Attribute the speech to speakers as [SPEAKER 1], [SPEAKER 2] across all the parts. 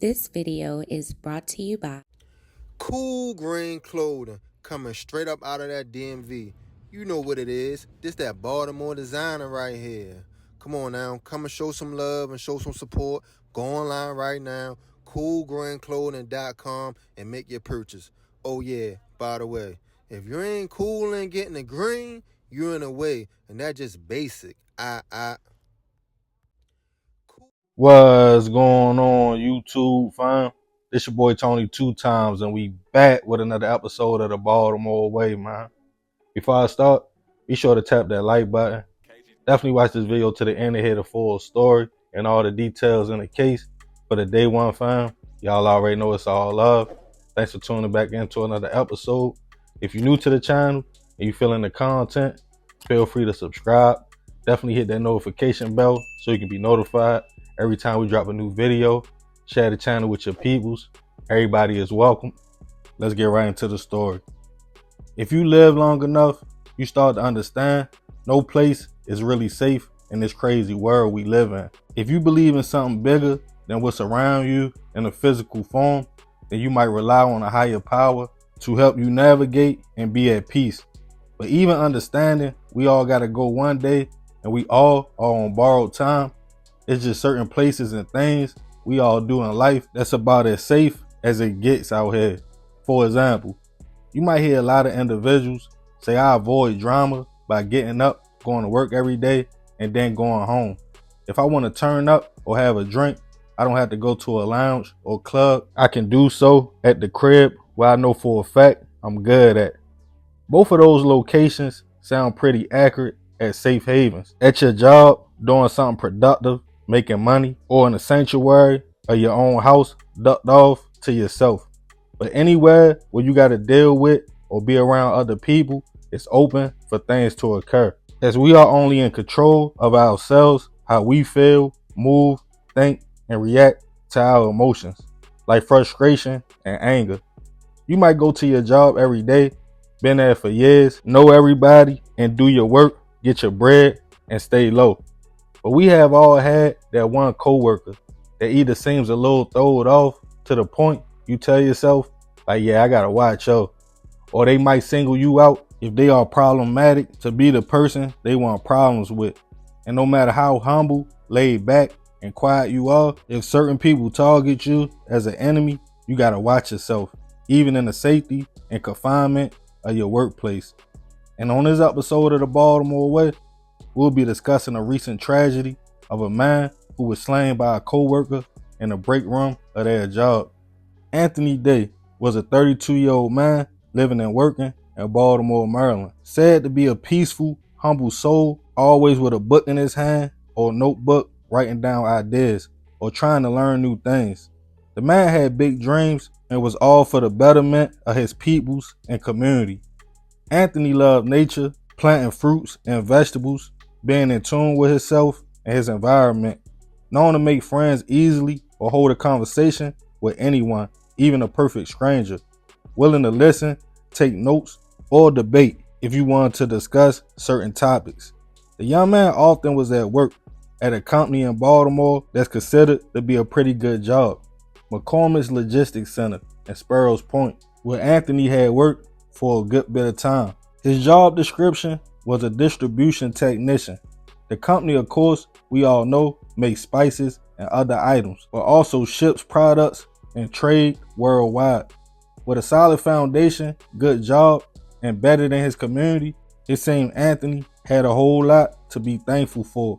[SPEAKER 1] This video is brought to you by
[SPEAKER 2] Cool green clothing coming straight up out of that DMV. You know what it is. This that Baltimore designer right here. Come on now, come and show some love and show some support. Go online right now, coolgreenclothing.com, and make your purchase. Oh yeah, by the way, if you ain't cool and getting the green, you're in the way, and that's just basic.
[SPEAKER 3] What's going on, YouTube fam? This your boy Tony 2 times, and we back with another episode of the Baltimore Way, man. Before I start, be sure to tap that like button. Definitely watch this video to the end to hear the full story and all the details in the case. For the day one fam, y'all already know it's all love. Thanks for tuning back into another episode. If you're new to the channel and you feeling the content, feel free to subscribe. Definitely hit that notification bell so you can be notified every time we drop a new video. Share the channel with your peoples. Everybody is welcome. Let's get right into the story. If you live long enough, you start to understand no place is really safe in this crazy world we live in. If you believe in something bigger than what's around you in a physical form, then you might rely on a higher power to help you navigate and be at peace. But even understanding we all gotta go one day and we all are on borrowed time, it's just certain places and things we all do in life that's about as safe as it gets out here. For example, you might hear a lot of individuals say, I avoid drama by getting up, going to work every day, and then going home. If I want to turn up or have a drink, I don't have to go to a lounge or club. I can do so at the crib where I know for a fact I'm good at. Both of those locations sound pretty accurate as safe havens. At your job, doing something productive, making money, or in a sanctuary or your own house, ducked off to yourself. But anywhere where you got to deal with or be around other people, it's open for things to occur. As we are only in control of ourselves, how we feel, move, think, and react to our emotions, like frustration and anger. You might go to your job every day, been there for years, know everybody, and do your work, get your bread, and stay low. But we have all had that one coworker that either seems a little throwed off to the point you tell yourself, like, yeah, I gotta watch out. Or they might single you out if they are problematic to be the person they want problems with. And no matter how humble, laid back, and quiet you are, if certain people target you as an enemy, you gotta watch yourself, even in the safety and confinement of your workplace. And on this episode of the Baltimore Way, we'll be discussing a recent tragedy of a man who was slain by a co-worker in the break room of their job. Anthony Day was a 32-year-old man living and working in Baltimore, Maryland. Said to be a peaceful, humble soul, always with a book in his hand or notebook, writing down ideas or trying to learn new things. The man had big dreams and was all for the betterment of his peoples and community. Anthony loved nature, planting fruits and vegetables, being in tune with himself and his environment, known to make friends easily or hold a conversation with anyone, even a perfect stranger, willing to listen, take notes, or debate if you wanted to discuss certain topics. The young man often was at work at a company in Baltimore that's considered to be a pretty good job, McCormick's Logistics Center in Sparrows Point, where Anthony had worked for a good bit of time. His job description was a distribution technician. The company, of course, we all know, makes spices and other items, but also ships products and trade worldwide. With a solid foundation, good job, embedded in his community, it seemed Anthony had a whole lot to be thankful for.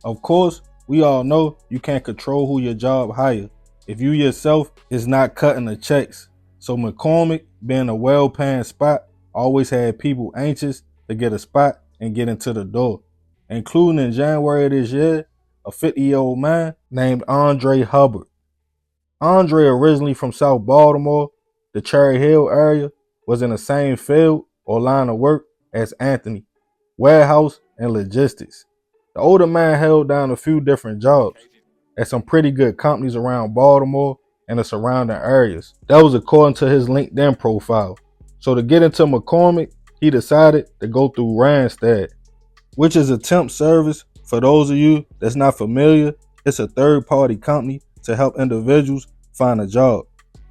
[SPEAKER 3] Of course, we all know you can't control who your job hires if you yourself is not cutting the checks. So McCormick, being a well-paying spot, always had people anxious to get a spot and get into the door, including in January of this year, a 50-year-old man named Andre Hubbard. Andre, originally from South Baltimore, the Cherry Hill area, was in the same field or line of work as Anthony, warehouse and logistics. The older man held down a few different jobs at some pretty good companies around Baltimore and the surrounding areas. That was according to his LinkedIn profile. So to get into McCormick, he decided to go through Randstad, which is a temp service. For those of you that's not familiar, it's a third-party company to help individuals find a job.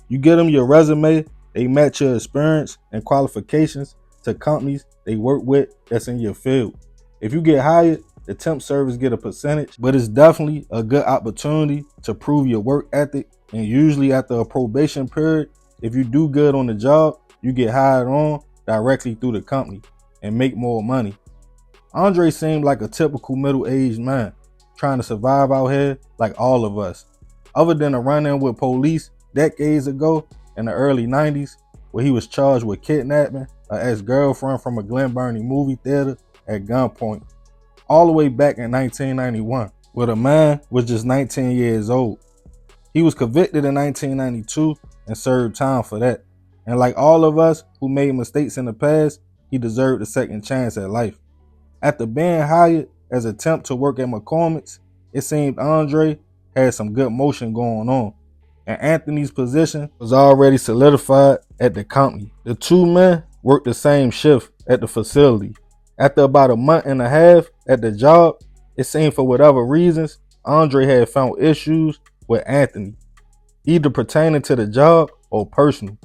[SPEAKER 3] You get them your resume, they match your experience and qualifications to companies they work with that's in your field. If you get hired, the temp service get a percentage, but it's definitely a good opportunity to prove your work ethic. And usually after a probation period, if you do good on the job, you get hired on directly through the company and make more money. Andre seemed like a typical middle-aged man trying to survive out here like all of us. Other than a run-in with police decades ago in the early 90s, where he was charged with kidnapping an ex-girlfriend from a Glen Burnie movie theater at gunpoint, all the way back in 1991, where the man was just 19 years old. He was convicted in 1992 and served time for that. And like all of us who made mistakes in the past, he deserved a second chance at life. After being hired as a temp to work at McCormick's, it seemed Andre had some good motion going on, and Anthony's position was already solidified at the company. The two men worked the same shift at the facility. After about a month and a half at the job, it seemed for whatever reasons, Andre had found issues with Anthony, either pertaining to the job or personal.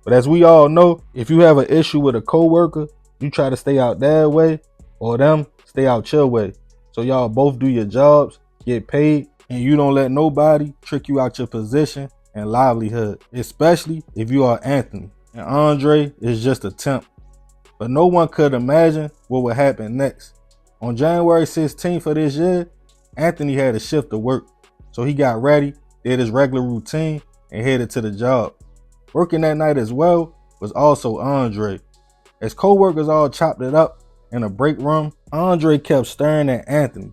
[SPEAKER 3] But as we all know, if you have an issue with a coworker, you try to stay out their way, or them stay out your way. So y'all both do your jobs, get paid, and you don't let nobody trick you out your position and livelihood, especially if you are Anthony. And Andre is just a temp. But no one could imagine what would happen next. On January 16th of this year, Anthony had a shift to work. So he got ready, did his regular routine, and headed to the job. Working that night as well was also Andre. As co-workers all chopped it up in a break room, Andre kept staring at Anthony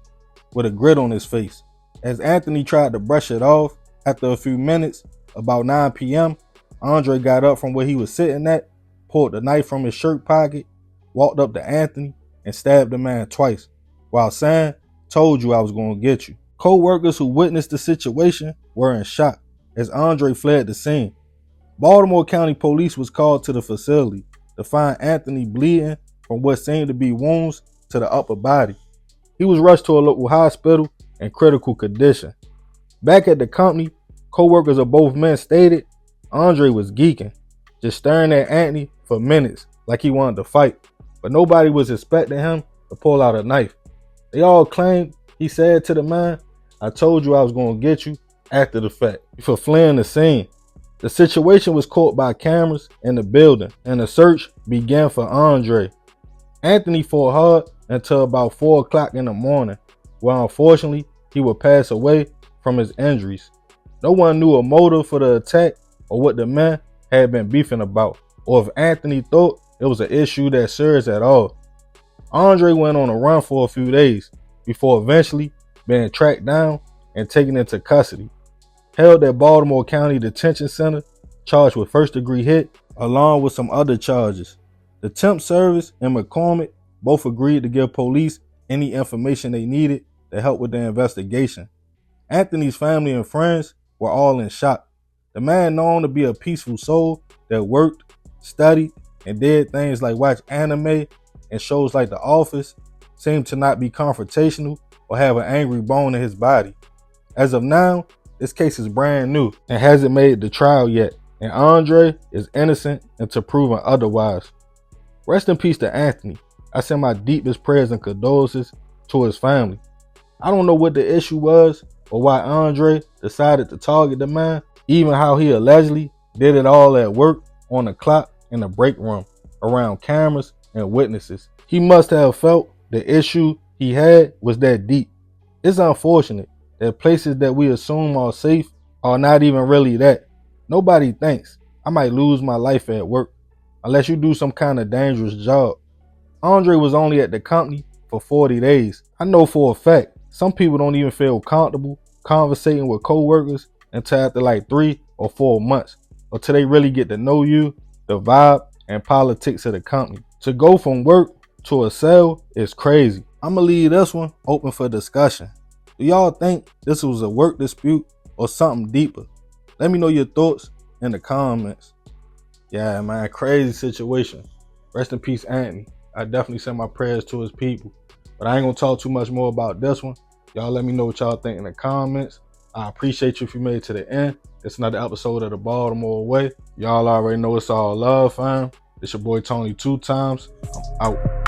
[SPEAKER 3] with a grit on his face. As Anthony tried to brush it off, after a few minutes, about 9 p.m., Andre got up from where he was sitting at, pulled the knife from his shirt pocket, walked up to Anthony, and stabbed the man twice, while saying, "Told you I was going to get you." Co-workers who witnessed the situation were in shock as Andre fled the scene. Baltimore County Police was called to the facility to find Anthony bleeding from what seemed to be wounds to the upper body. He was rushed to a local hospital in critical condition. Back at the company, co-workers of both men stated Andre was geeking, just staring at Anthony for minutes like he wanted to fight, but nobody was expecting him to pull out a knife. They all claimed he said to the man, "I told you I was going to get you," after the fact, for fleeing the scene. The situation was caught by cameras in the building, and a search began for Andre. Anthony fought hard until about 4 o'clock in the morning, where unfortunately he would pass away from his injuries. No one knew a motive for the attack or what the men had been beefing about, or if Anthony thought it was an issue that serious at all. Andre went on a run for a few days before eventually being tracked down and taken into custody. Held at Baltimore County Detention Center, charged with first-degree hit, along with some other charges. The temp service and McCormick both agreed to give police any information they needed to help with the investigation. Anthony's family and friends were all in shock. The man, known to be a peaceful soul that worked, studied, and did things like watch anime and shows like The Office, seemed to not be confrontational or have an angry bone in his body. As of now, this case is brand new and hasn't made it to trial yet, and Andre is innocent until proven otherwise. Rest in peace to Anthony. I send my deepest prayers and condolences to his family. I don't know what the issue was or why Andre decided to target the man, even how he allegedly did it all at work, on the clock, in the break room, around cameras and witnesses. He must have felt the issue he had was that deep. It's unfortunate that places that we assume are safe are not even really that. Nobody thinks I might lose my life at work unless you do some kind of dangerous job. Andre was only at the company for 40 days. I know for a fact some people don't even feel comfortable conversating with coworkers until after like 3 or 4 months, or till they really get to know you, the vibe, and politics of the company. To go from work to a cell is crazy. I'ma leave this one open for discussion. Do y'all think this was a work dispute or something deeper? Let me know your thoughts in the comments. Yeah, man, crazy situation. Rest in peace, Anthony. I definitely send my prayers to his people. But I ain't gonna talk too much more about this one. Y'all let me know what y'all think in the comments. I appreciate you if you made it to the end. It's another episode of the Baltimore Way. Y'all already know it's all love, fam. It's your boy Tony 2 times. I'm out.